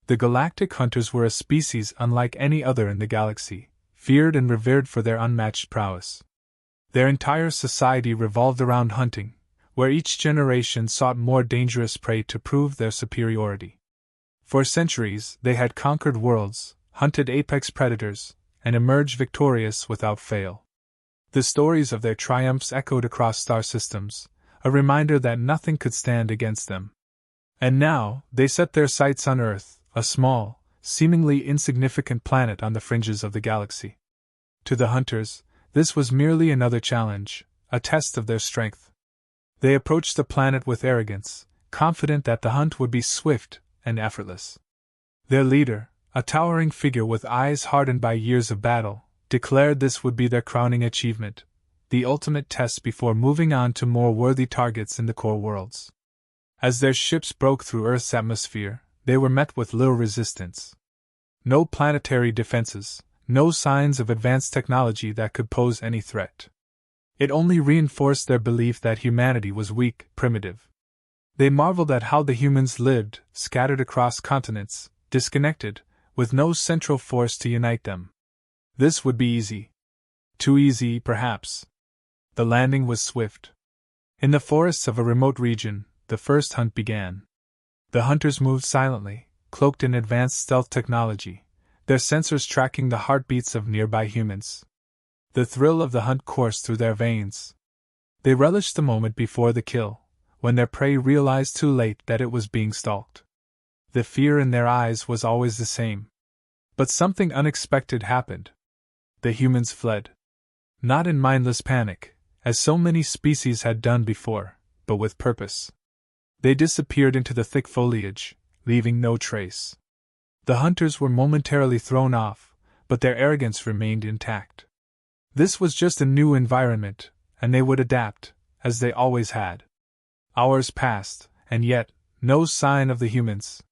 The Galactic hunters were a species unlike any other in the galaxy, feared and revered for their unmatched prowess. Their entire society revolved around hunting, where each generation sought more dangerous prey to prove their superiority. For centuries, they had conquered worlds, hunted apex predators, and emerged victorious without fail. The stories of their triumphs echoed across star systems, a reminder that nothing could stand against them. And now, they set their sights on Earth, a small, seemingly insignificant planet on the fringes of the galaxy. To the hunters, this was merely another challenge, a test of their strength. They approached the planet with arrogance, confident that the hunt would be swift and effortless. Their leader, a towering figure with eyes hardened by years of battle, declared this would be their crowning achievement, the ultimate test before moving on to more worthy targets in the core worlds. As their ships broke through Earth's atmosphere, they were met with little resistance. No planetary defenses, no signs of advanced technology that could pose any threat. It only reinforced their belief that humanity was weak, primitive. They marveled at how the humans lived, scattered across continents, disconnected, with no central force to unite them. This would be easy. Too easy, perhaps. The landing was swift. In the forests of a remote region, the first hunt began. The hunters moved silently, cloaked in advanced stealth technology, their sensors tracking the heartbeats of nearby humans. The thrill of the hunt coursed through their veins. They relished the moment before the kill, when their prey realized too late that it was being stalked. The fear in their eyes was always the same. But something unexpected happened. The humans fled. Not in mindless panic, as so many species had done before, but with purpose. They disappeared into the thick foliage, leaving no trace. The hunters were momentarily thrown off, but their arrogance remained intact. This was just a new environment, and they would adapt, as they always had. Hours passed, and yet, no sign of the humans.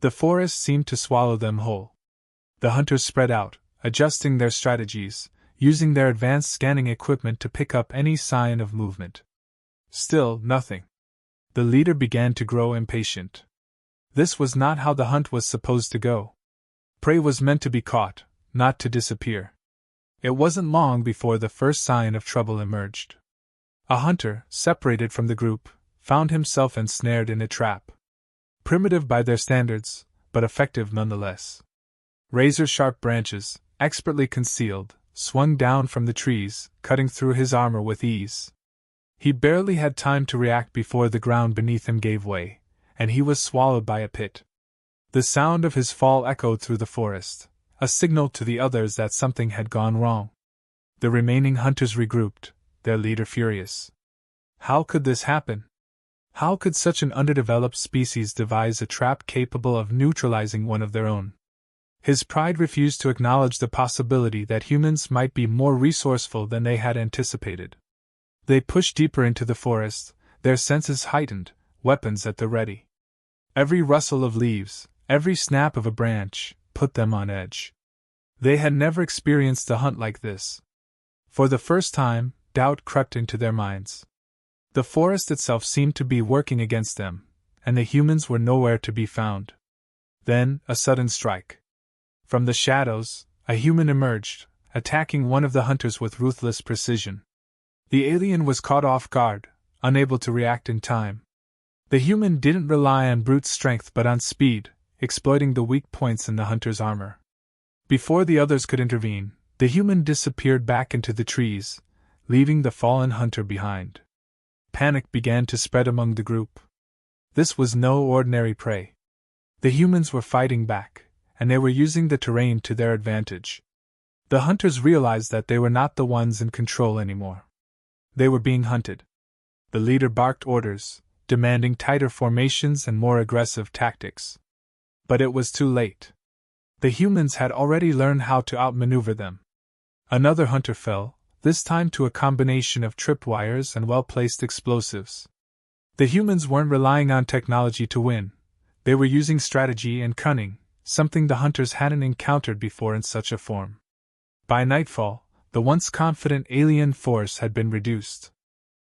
The forest seemed to swallow them whole. The hunters spread out, adjusting their strategies, using their advanced scanning equipment to pick up any sign of movement. Still, nothing. The leader began to grow impatient. This was not how the hunt was supposed to go. Prey was meant to be caught, not to disappear. It wasn't long before the first sign of trouble emerged. A hunter, separated from the group, found himself ensnared in a trap. Primitive by their standards, but effective nonetheless. Razor-sharp branches, expertly concealed, swung down from the trees, cutting through his armor with ease. He barely had time to react before the ground beneath him gave way, and he was swallowed by a pit. The sound of his fall echoed through the forest, a signal to the others that something had gone wrong. The remaining hunters regrouped, their leader furious. How could this happen? How could such an underdeveloped species devise a trap capable of neutralizing one of their own? His pride refused to acknowledge the possibility that humans might be more resourceful than they had anticipated. They pushed deeper into the forest, their senses heightened, weapons at the ready. Every rustle of leaves, every snap of a branch, put them on edge. They had never experienced a hunt like this. For the first time, doubt crept into their minds. The forest itself seemed to be working against them, and the humans were nowhere to be found. Then, a sudden strike. From the shadows, a human emerged, attacking one of the hunters with ruthless precision. The alien was caught off guard, unable to react in time. The human didn't rely on brute strength but on speed, exploiting the weak points in the hunter's armor. Before the others could intervene, the human disappeared back into the trees, leaving the fallen hunter behind. Panic began to spread among the group. This was no ordinary prey. The humans were fighting back, and they were using the terrain to their advantage. The hunters realized that they were not the ones in control anymore. They were being hunted. The leader barked orders, demanding tighter formations and more aggressive tactics. But it was too late. The humans had already learned how to outmaneuver them. Another hunter fell, this time to a combination of tripwires and well-placed explosives. The humans weren't relying on technology to win. They were using strategy and cunning, something the hunters hadn't encountered before in such a form. By nightfall, the once confident alien force had been reduced.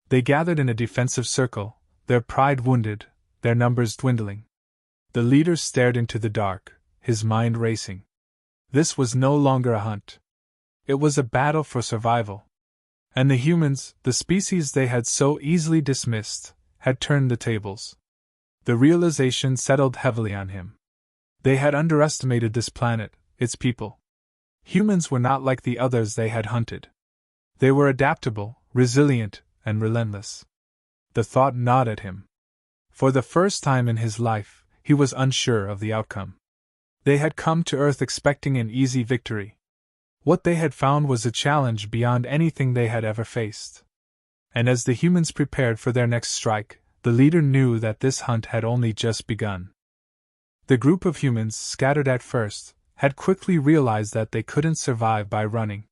They gathered in a defensive circle, their pride wounded, their numbers dwindling. The leader stared into the dark, his mind racing. This was no longer a hunt. It was a battle for survival. And the humans, the species they had so easily dismissed, had turned the tables. The realization settled heavily on him. They had underestimated this planet, its people. Humans were not like the others they had hunted. They were adaptable, resilient, and relentless. The thought gnawed at him. For the first time in his life, he was unsure of the outcome. They had come to Earth expecting an easy victory. What they had found was a challenge beyond anything they had ever faced. And as the humans prepared for their next strike, the leader knew that this hunt had only just begun. The group of humans, scattered at first, had quickly realized that they couldn't survive by running.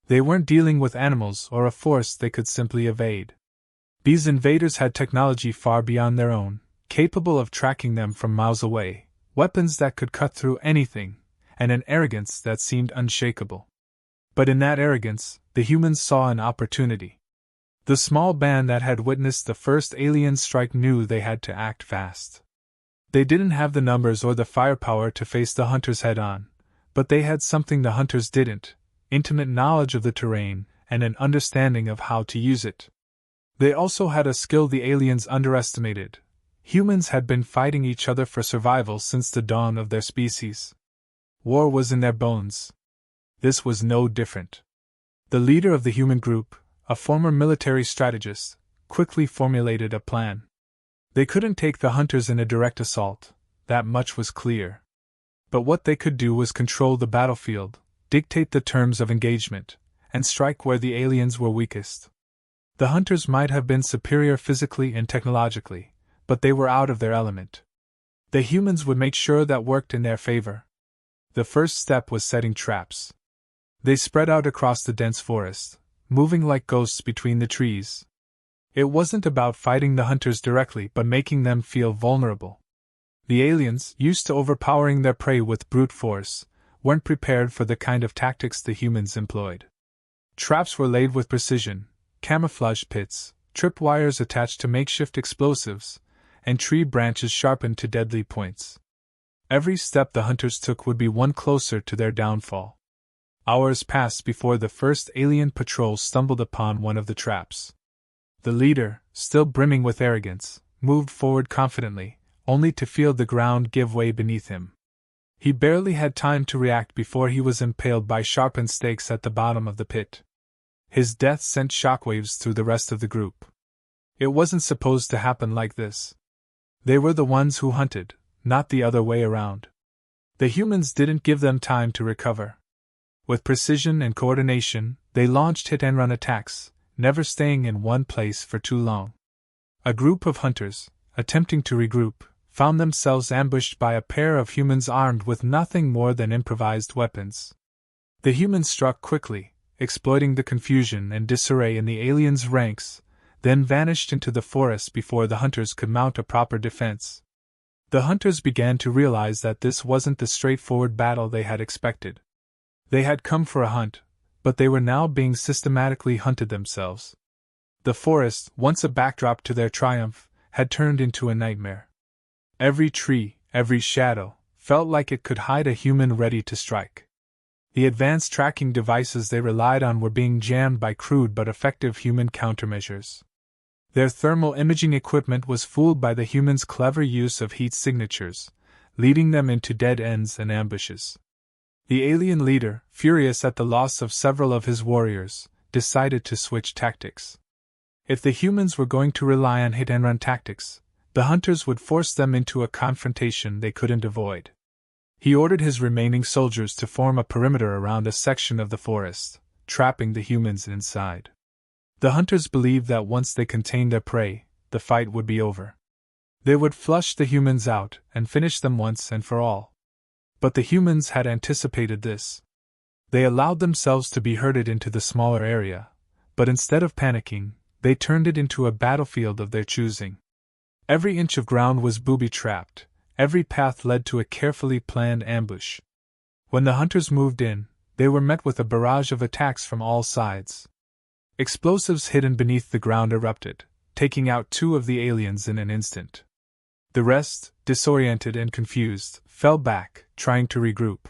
They weren't dealing with animals or a force they could simply evade. These invaders had technology far beyond their own, capable of tracking them from miles away, weapons that could cut through anything, and an arrogance that seemed unshakable. But in that arrogance, the humans saw an opportunity. The small band that had witnessed the first alien strike knew they had to act fast. They didn't have the numbers or the firepower to face the hunters head-on, but they had something the hunters didn't: intimate knowledge of the terrain and an understanding of how to use it. They also had a skill the aliens underestimated. Humans had been fighting each other for survival since the dawn of their species. War was in their bones. This was no different. The leader of the human group, a former military strategist, quickly formulated a plan. They couldn't take the hunters in a direct assault, that much was clear. But what they could do was control the battlefield, dictate the terms of engagement, and strike where the aliens were weakest. The hunters might have been superior physically and technologically, but they were out of their element. The humans would make sure that worked in their favor. The first step was setting traps. They spread out across the dense forest, moving like ghosts between the trees. It wasn't about fighting the hunters directly but making them feel vulnerable. The aliens, used to overpowering their prey with brute force, weren't prepared for the kind of tactics the humans employed. Traps were laid with precision, camouflage pits, tripwires attached to makeshift explosives, and tree branches sharpened to deadly points. Every step the hunters took would be one closer to their downfall. Hours passed before the first alien patrol stumbled upon one of the traps. The leader, still brimming with arrogance, moved forward confidently, only to feel the ground give way beneath him. He barely had time to react before he was impaled by sharpened stakes at the bottom of the pit. His death sent shockwaves through the rest of the group. It wasn't supposed to happen like this. They were the ones who hunted, not the other way around. The humans didn't give them time to recover. With precision and coordination, they launched hit-and-run attacks, never staying in one place for too long. A group of hunters, attempting to regroup, found themselves ambushed by a pair of humans armed with nothing more than improvised weapons. The humans struck quickly, exploiting the confusion and disarray in the aliens' ranks, then vanished into the forest before the hunters could mount a proper defense. The hunters began to realize that this wasn't the straightforward battle they had expected. They had come for a hunt, but they were now being systematically hunted themselves. The forest, once a backdrop to their triumph, had turned into a nightmare. Every tree, every shadow, felt like it could hide a human ready to strike. The advanced tracking devices they relied on were being jammed by crude but effective human countermeasures. Their thermal imaging equipment was fooled by the humans' clever use of heat signatures, leading them into dead ends and ambushes. The alien leader, furious at the loss of several of his warriors, decided to switch tactics. If the humans were going to rely on hit-and-run tactics, the hunters would force them into a confrontation they couldn't avoid. He ordered his remaining soldiers to form a perimeter around a section of the forest, trapping the humans inside. The hunters believed that once they contained their prey, the fight would be over. They would flush the humans out and finish them once and for all. But the humans had anticipated this. They allowed themselves to be herded into the smaller area, but instead of panicking, they turned it into a battlefield of their choosing. Every inch of ground was booby-trapped, every path led to a carefully planned ambush. When the hunters moved in, they were met with a barrage of attacks from all sides. Explosives hidden beneath the ground erupted, taking out 2 of the aliens in an instant. The rest, disoriented and confused, fell back, trying to regroup.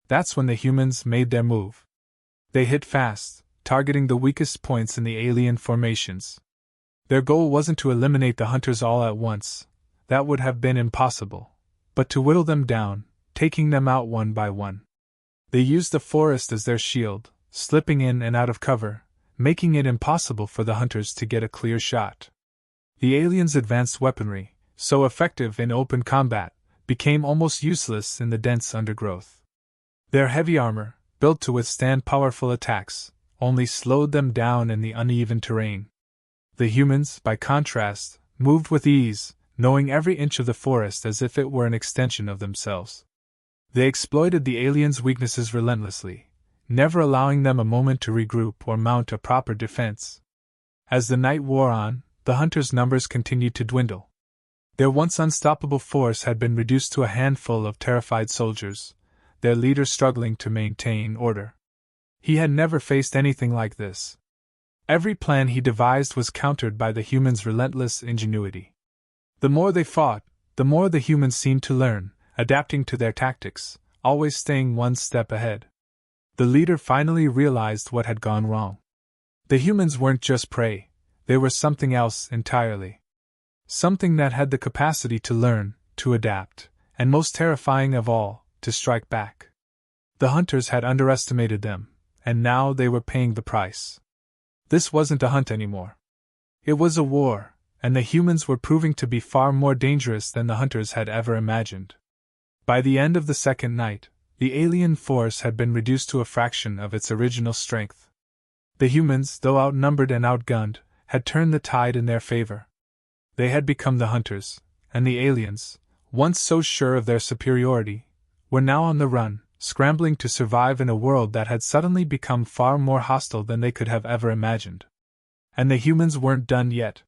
That's when the humans made their move. They hit fast, targeting the weakest points in the alien formations. Their goal wasn't to eliminate the hunters all at once, that would have been impossible, but to whittle them down, taking them out one by one. They used the forest as their shield, slipping in and out of cover, making it impossible for the hunters to get a clear shot. The aliens' advanced weaponry, so effective in open combat, became almost useless in the dense undergrowth. Their heavy armor, built to withstand powerful attacks, only slowed them down in the uneven terrain. The humans, by contrast, moved with ease, knowing every inch of the forest as if it were an extension of themselves. They exploited the aliens' weaknesses relentlessly, never allowing them a moment to regroup or mount a proper defense. As the night wore on, the hunters' numbers continued to dwindle. Their once unstoppable force had been reduced to a handful of terrified soldiers, their leader struggling to maintain order. He had never faced anything like this. Every plan he devised was countered by the humans' relentless ingenuity. The more they fought, the more the humans seemed to learn, adapting to their tactics, always staying one step ahead. The leader finally realized what had gone wrong. The humans weren't just prey, they were something else entirely. Something that had the capacity to learn, to adapt, and most terrifying of all, to strike back. The hunters had underestimated them, and now they were paying the price. This wasn't a hunt anymore. It was a war, and the humans were proving to be far more dangerous than the hunters had ever imagined. By the end of the second night, the alien force had been reduced to a fraction of its original strength. The humans, though outnumbered and outgunned, had turned the tide in their favor. They had become the hunters, and the aliens, once so sure of their superiority, were now on the run, scrambling to survive in a world that had suddenly become far more hostile than they could have ever imagined. And the humans weren't done yet.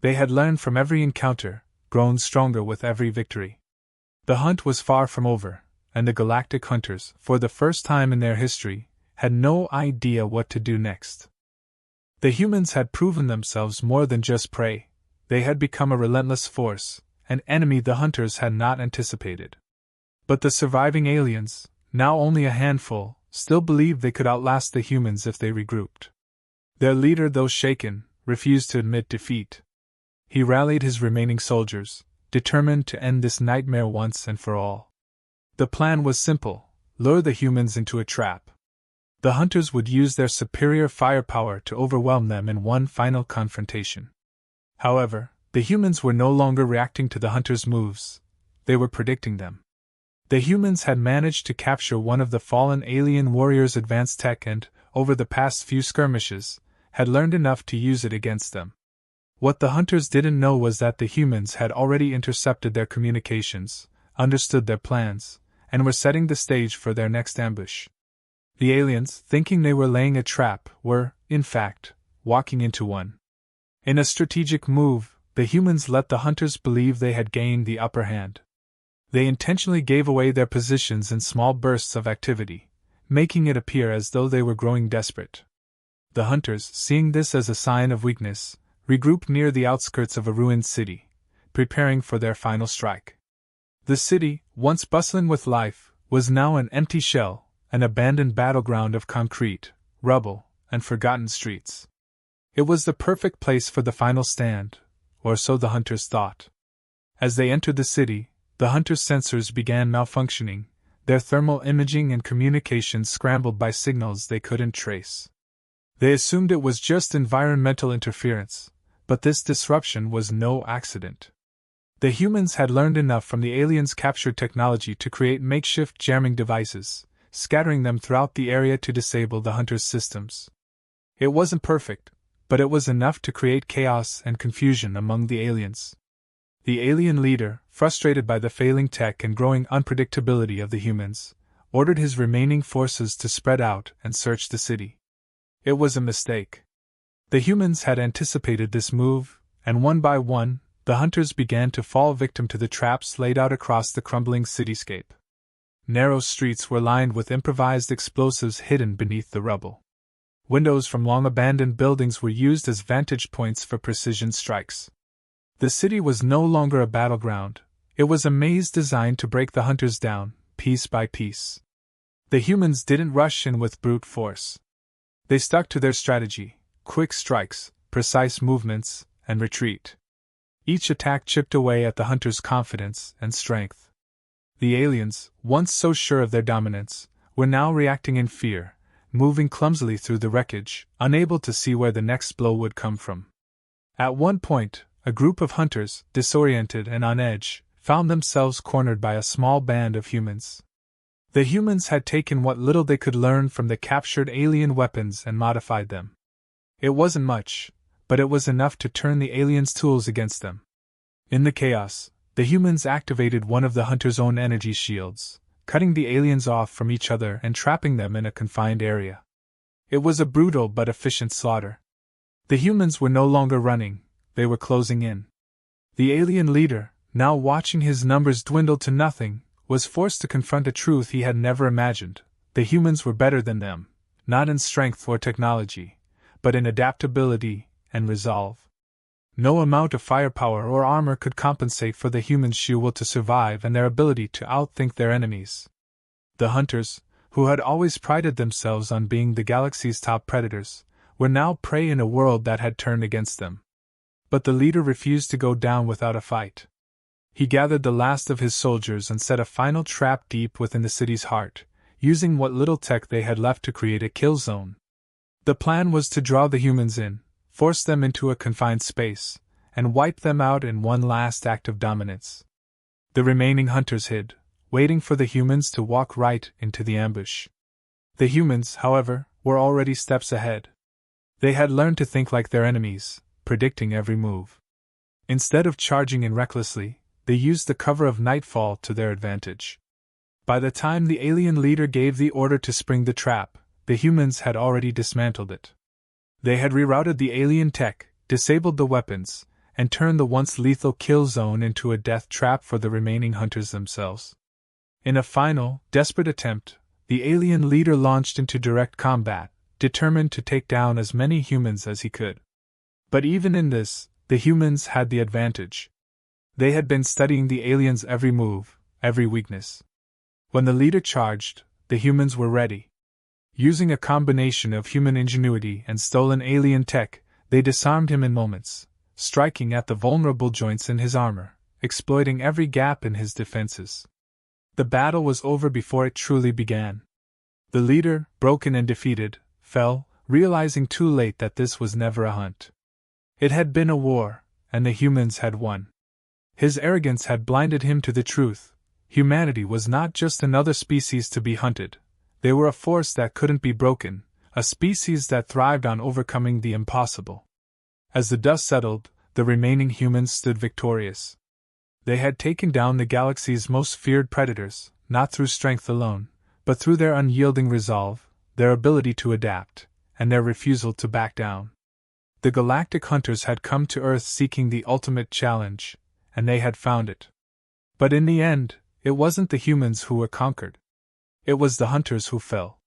They had learned from every encounter, grown stronger with every victory. The hunt was far from over, and the Galactic hunters, for the first time in their history, had no idea what to do next. The humans had proven themselves more than just prey. They had become a relentless force, an enemy the hunters had not anticipated. But the surviving aliens, now only a handful, still believed they could outlast the humans if they regrouped. Their leader, though shaken, refused to admit defeat. He rallied his remaining soldiers, determined to end this nightmare once and for all. The plan was simple: lure the humans into a trap. The hunters would use their superior firepower to overwhelm them in one final confrontation. However, the humans were no longer reacting to the hunters' moves, they were predicting them. The humans had managed to capture one of the fallen alien warriors' advanced tech and, over the past few skirmishes, had learned enough to use it against them. What the hunters didn't know was that the humans had already intercepted their communications, understood their plans, and were setting the stage for their next ambush. The aliens, thinking they were laying a trap, were, in fact, walking into one. In a strategic move, the humans let the hunters believe they had gained the upper hand. They intentionally gave away their positions in small bursts of activity, making it appear as though they were growing desperate. The hunters, seeing this as a sign of weakness, regrouped near the outskirts of a ruined city, preparing for their final strike. The city, once bustling with life, was now an empty shell, an abandoned battleground of concrete, rubble, and forgotten streets. It was the perfect place for the final stand, or so the hunters thought. As they entered the city, the hunters' sensors began malfunctioning, their thermal imaging and communications scrambled by signals they couldn't trace. They assumed it was just environmental interference, but this disruption was no accident. The humans had learned enough from the aliens' captured technology to create makeshift jamming devices, scattering them throughout the area to disable the hunters' systems. It wasn't perfect, but it was enough to create chaos and confusion among the aliens. The alien leader, frustrated by the failing tech and growing unpredictability of the humans, ordered his remaining forces to spread out and search the city. It was a mistake. The humans had anticipated this move, and one by one, the hunters began to fall victim to the traps laid out across the crumbling cityscape. Narrow streets were lined with improvised explosives hidden beneath the rubble. Windows from long-abandoned buildings were used as vantage points for precision strikes. The city was no longer a battleground, It was a maze designed to break the hunters down, piece by piece. The humans didn't rush in with brute force. They stuck to their strategy: quick strikes, precise movements, and retreat. Each attack chipped away at the hunters' confidence and strength. The aliens, once so sure of their dominance, were now reacting in fear, moving clumsily through the wreckage, unable to see where the next blow would come from. At one point, a group of hunters, disoriented and on edge, found themselves cornered by a small band of humans. The humans had taken what little they could learn from the captured alien weapons and modified them. It wasn't much, but it was enough to turn the aliens' tools against them. In the chaos, the humans activated one of the hunters' own energy shields, cutting the aliens off from each other and trapping them in a confined area. It was a brutal but efficient slaughter. The humans were no longer running, they were closing in. The alien leader, now watching his numbers dwindle to nothing, was forced to confront a truth he had never imagined: the humans were better than them, not in strength or technology, but in adaptability and resolve. No amount of firepower or armor could compensate for the humans' sheer will to survive and their ability to outthink their enemies. The hunters, who had always prided themselves on being the galaxy's top predators, were now prey in a world that had turned against them. But the leader refused to go down without a fight. He gathered the last of his soldiers and set a final trap deep within the city's heart, using what little tech they had left to create a kill zone. The plan was to draw the humans in, force them into a confined space, and wipe them out in one last act of dominance. The remaining hunters hid, waiting for the humans to walk right into the ambush. The humans, however, were already steps ahead. They had learned to think like their enemies, predicting every move. Instead of charging in recklessly, they used the cover of nightfall to their advantage. By the time the alien leader gave the order to spring the trap, the humans had already dismantled it. They had rerouted the alien tech, disabled the weapons, and turned the once lethal kill zone into a death trap for the remaining hunters themselves. In a final, desperate attempt, the alien leader launched into direct combat, determined to take down as many humans as he could. But even in this, the humans had the advantage. They had been studying the aliens' every move, every weakness. When the leader charged, the humans were ready. Using a combination of human ingenuity and stolen alien tech, they disarmed him in moments, striking at the vulnerable joints in his armor, exploiting every gap in his defenses. The battle was over before it truly began. The leader, broken and defeated, fell, realizing too late that this was never a hunt. It had been a war, and the humans had won. His arrogance had blinded him to the truth. Humanity was not just another species to be hunted. They were a force that couldn't be broken, a species that thrived on overcoming the impossible. As the dust settled, the remaining humans stood victorious. They had taken down the galaxy's most feared predators, not through strength alone, but through their unyielding resolve, their ability to adapt, and their refusal to back down. The galactic hunters had come to Earth seeking the ultimate challenge, and they had found it. But in the end, it wasn't the humans who were conquered. It was the hunters who fell.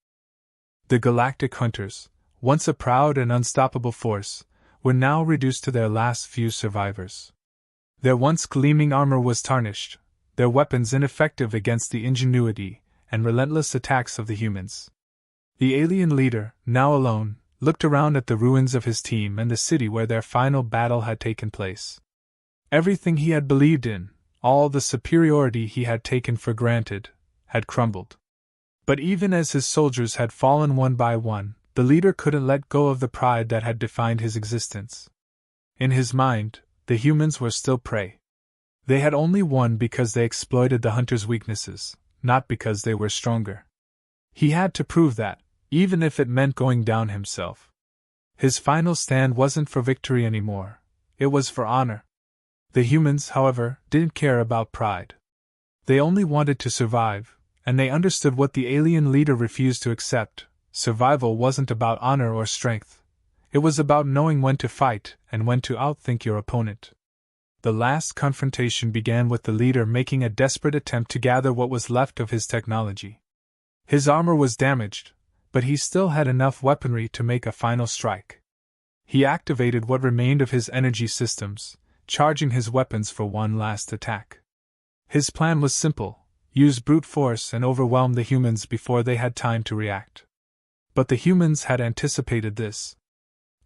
The galactic hunters, once a proud and unstoppable force, were now reduced to their last few survivors. Their once gleaming armor was tarnished, their weapons ineffective against the ingenuity and relentless attacks of the humans. The alien leader, now alone, looked around at the ruins of his team and the city where their final battle had taken place. Everything he had believed in, all the superiority he had taken for granted, had crumbled. But even as his soldiers had fallen one by one, the leader couldn't let go of the pride that had defined his existence. In his mind, the humans were still prey. They had only won because they exploited the hunter's weaknesses, not because they were stronger. He had to prove that, even if it meant going down himself. His final stand wasn't for victory anymore, it was for honor. The humans, however, didn't care about pride. They only wanted to survive, and they understood what the alien leader refused to accept. Survival wasn't about honor or strength. It was about knowing when to fight and when to outthink your opponent. The last confrontation began with the leader making a desperate attempt to gather what was left of his technology. His armor was damaged, but he still had enough weaponry to make a final strike. He activated what remained of his energy systems, charging his weapons for one last attack. His plan was simple: use brute force and overwhelm the humans before they had time to react. But the humans had anticipated this.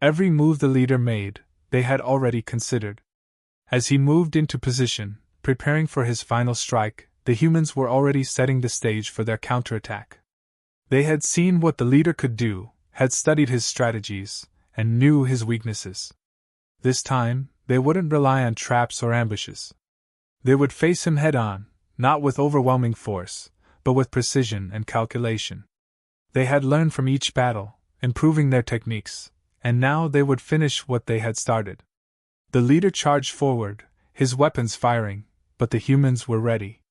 Every move the leader made, they had already considered. As he moved into position, preparing for his final strike, the humans were already setting the stage for their counterattack. They had seen what the leader could do, had studied his strategies, and knew his weaknesses. This time, they wouldn't rely on traps or ambushes. They would face him head-on, not with overwhelming force, but with precision and calculation. They had learned from each battle, improving their techniques, and now they would finish what they had started. The leader charged forward, his weapons firing, but the humans were ready.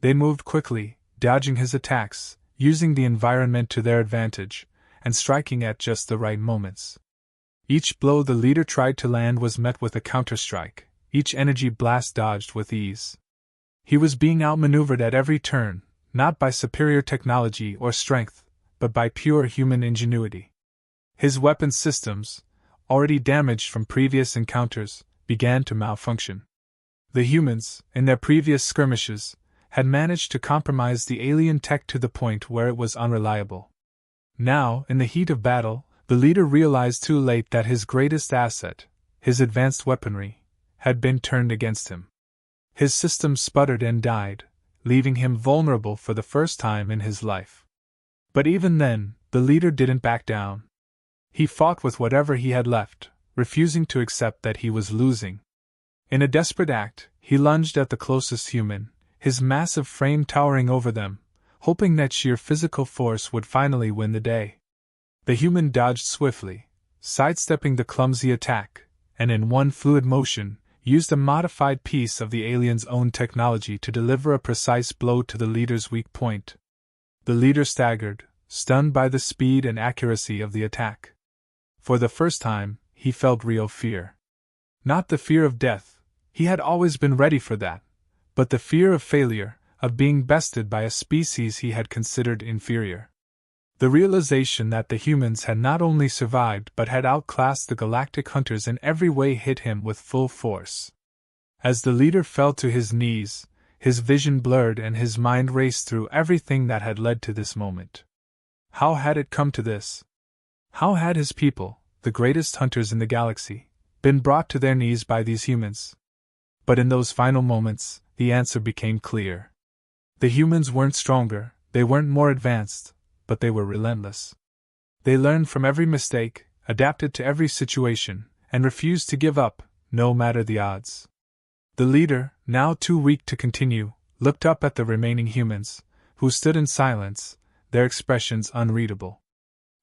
They moved quickly, dodging his attacks, using the environment to their advantage, and striking at just the right moments. Each blow the leader tried to land was met with a counterstrike, each energy blast dodged with ease. He was being outmaneuvered at every turn, not by superior technology or strength, but by pure human ingenuity. His weapon systems, already damaged from previous encounters, began to malfunction. The humans, in their previous skirmishes, had managed to compromise the alien tech to the point where it was unreliable. Now, in the heat of battle, the leader realized too late that his greatest asset, his advanced weaponry, had been turned against him. His systems sputtered and died, leaving him vulnerable for the first time in his life. But even then, the leader didn't back down. He fought with whatever he had left, refusing to accept that he was losing. In a desperate act, he lunged at the closest human, his massive frame towering over them, hoping that sheer physical force would finally win the day. The human dodged swiftly, sidestepping the clumsy attack, and in one fluid motion, used a modified piece of the alien's own technology to deliver a precise blow to the leader's weak point. The leader staggered, stunned by the speed and accuracy of the attack. For the first time, he felt real fear. Not the fear of death, he had always been ready for that, but the fear of failure, of being bested by a species he had considered inferior. The realization that the humans had not only survived but had outclassed the galactic hunters in every way hit him with full force. As the leader fell to his knees, his vision blurred and his mind raced through everything that had led to this moment. How had it come to this? How had his people, the greatest hunters in the galaxy, been brought to their knees by these humans? But in those final moments, the answer became clear. The humans weren't stronger, they weren't more advanced, but they were relentless. They learned from every mistake, adapted to every situation, and refused to give up, no matter the odds. The leader, now too weak to continue, looked up at the remaining humans, who stood in silence, their expressions unreadable.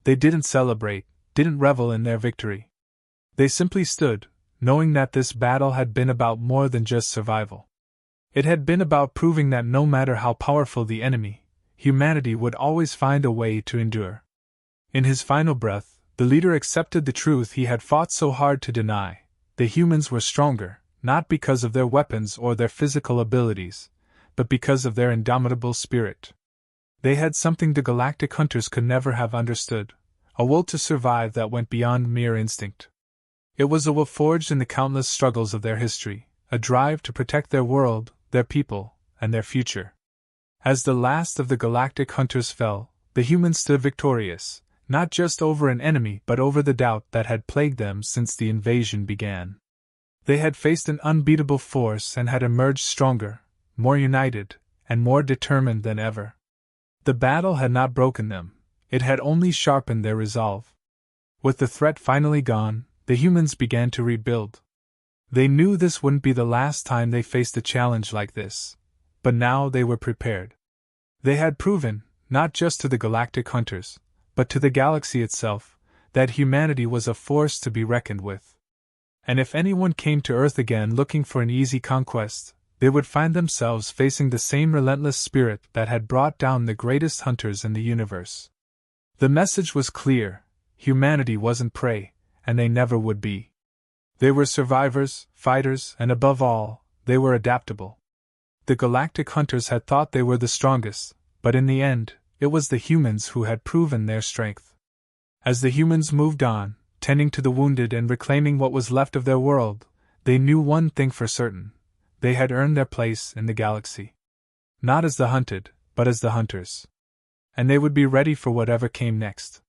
They didn't celebrate, didn't revel in their victory. They simply stood, knowing that this battle had been about more than just survival. It had been about proving that no matter how powerful the enemy, humanity would always find a way to endure. In his final breath, the leader accepted the truth he had fought so hard to deny: the humans were stronger, not because of their weapons or their physical abilities, but because of their indomitable spirit. They had something the galactic hunters could never have understood, a will to survive that went beyond mere instinct. It was a will forged in the countless struggles of their history, a drive to protect their world, their people, and their future. As the last of the galactic hunters fell, the humans stood victorious, not just over an enemy but over the doubt that had plagued them since the invasion began. They had faced an unbeatable force and had emerged stronger, more united, and more determined than ever. The battle had not broken them, it had only sharpened their resolve. With the threat finally gone, the humans began to rebuild. They knew this wouldn't be the last time they faced a challenge like this, but now they were prepared. They had proven, not just to the galactic hunters, but to the galaxy itself, that humanity was a force to be reckoned with. And if anyone came to Earth again looking for an easy conquest, they would find themselves facing the same relentless spirit that had brought down the greatest hunters in the universe. The message was clear: humanity wasn't prey, and they never would be. They were survivors, fighters, and above all, they were adaptable. The galactic hunters had thought they were the strongest, but in the end, it was the humans who had proven their strength. As the humans moved on, tending to the wounded and reclaiming what was left of their world, they knew one thing for certain: they had earned their place in the galaxy. Not as the hunted, but as the hunters. And they would be ready for whatever came next.